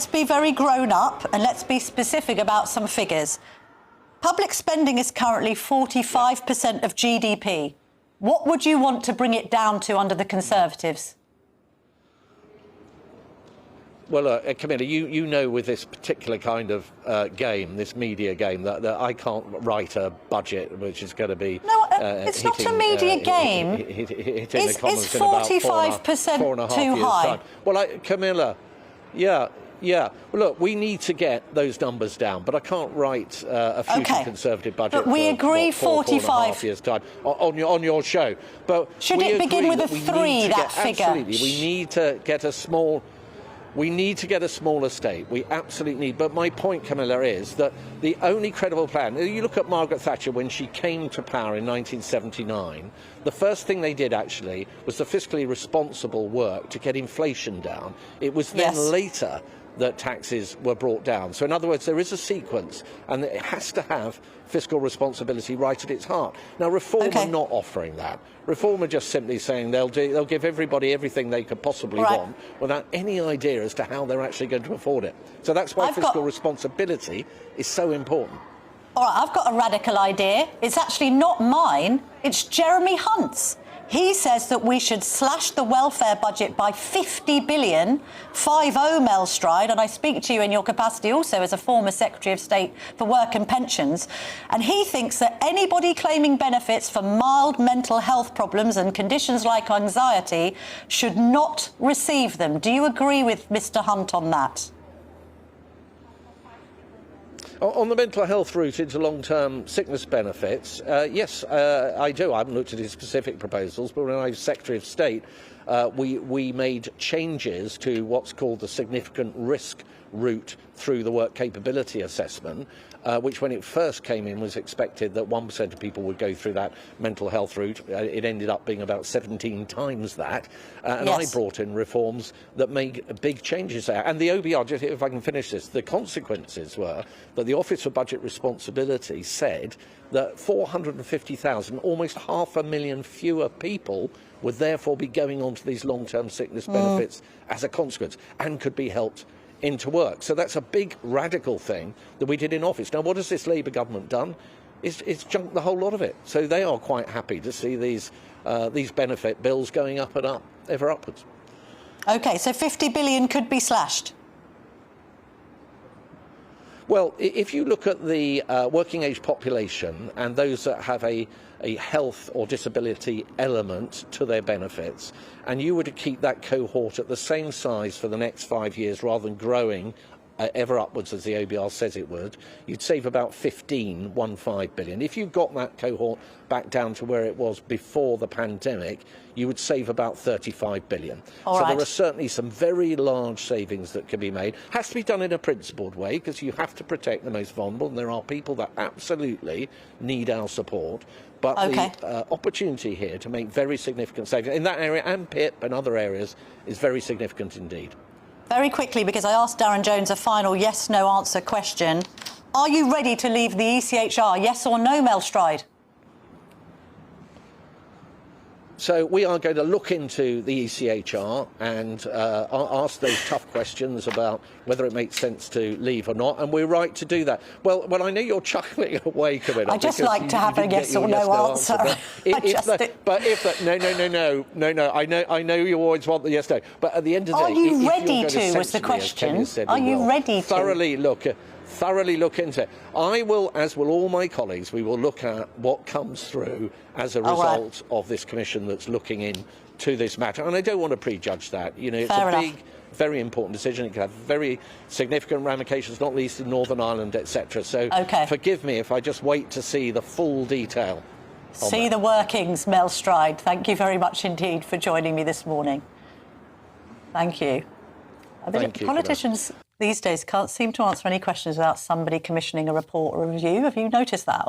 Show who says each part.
Speaker 1: let's be very grown up and let's be specific about some figures. Public spending is currently 45% of GDP. What would you want to bring it down to under the Conservatives?
Speaker 2: Well, Camilla, you know with this particular kind of game, this media game, that I can't write a budget which is going to be...
Speaker 1: No, it's not a media game.
Speaker 2: Is
Speaker 1: 45% too high?
Speaker 2: Well, Camilla, yeah. Well, look, we need to get those numbers down, but I can't write a future Conservative budget.
Speaker 1: But we agree
Speaker 2: 4.5 years' time on your show. But
Speaker 1: should it begin with a 3? That figure.
Speaker 2: Absolutely, we need to get a small. We need to get a smaller state. We absolutely need. But my point, Camilla, is that the only credible plan... You look at Margaret Thatcher when she came to power in 1979, the first thing they did, actually, was the fiscally responsible work to get inflation down. It was then later that taxes were brought down. So, in other words, there is a sequence, and it has to have fiscal responsibility right at its heart. Now, Reform are not offering that. Reform are just simply saying they'll give everybody everything they could possibly want without any idea as to how they're actually going to afford it. So that's why fiscal responsibility is so important.
Speaker 1: All right, I've got a radical idea. It's actually not mine, it's Jeremy Hunt's. He says that we should slash the welfare budget by 50 billion, 50 Mel Stride, and I speak to you in your capacity also as a former Secretary of State for Work and Pensions, and he thinks that anybody claiming benefits for mild mental health problems and conditions like anxiety should not receive them. Do you agree with Mr. Hunt on that?
Speaker 2: On the mental health route into long-term sickness benefits, yes, I do. I haven't looked at his specific proposals, but when I was Secretary of State, we made changes to what's called the significant risk route through the work capability assessment, which when it first came in was expected that 1% of people would go through that mental health route. It ended up being about 17 times that. And I brought in reforms that made big changes there. And the OBR, just if I can finish this, the consequences were that the Office for Budget Responsibility said that 450,000, almost 500,000 fewer people would therefore be going on to these long-term sickness benefits as a consequence and could be helped into work. So that's a big radical thing that we did in office. Now, what has this Labour government done? It's junked the whole lot of it. So they are quite happy to see these benefit bills going up and up, ever upwards.
Speaker 1: OK, so 50 billion could be slashed.
Speaker 2: Well, if you look at the working age population and those that have a health or disability element to their benefits, and you were to keep that cohort at the same size for the next 5 years rather than growing ever upwards as the OBR says it would, you'd save about 15 billion. If you got that cohort back down to where it was before the pandemic, you would save about 35 billion. There are certainly some very large savings that can be made. Has to be done in a principled way because you have to protect the most vulnerable, and there are people that absolutely need our support. But the opportunity here to make very significant savings in that area and PIP and other areas is very significant indeed.
Speaker 1: Very quickly, because I asked Darren Jones a final yes-no answer question. Are you ready to leave the ECHR, yes or no, Mel Stride?
Speaker 2: So we are going to look into the ECHR and ask those tough questions about whether it makes sense to leave or not, and we're right to do that. Well, I know you're chuckling away, Camilla.
Speaker 1: I just like to have a yes or no answer.
Speaker 2: No. I know you always want the yes no, but at the end of the day,
Speaker 1: are you ready to? Was the question. Are you ready to?
Speaker 2: Thoroughly look into it. I will, as will all my colleagues, we will look at what comes through as a result of this commission that's looking into this matter. And I don't want to prejudge that. You know, it's a big, very important decision. It can have very significant ramifications, not least in Northern Ireland, etc. So forgive me if I just wait to see the full detail.
Speaker 1: See the workings, Mel Stride. Thank you very much indeed for joining me this morning. Thank you. Politicians these days can't seem to answer any questions without somebody commissioning a report or a review. Have you noticed that?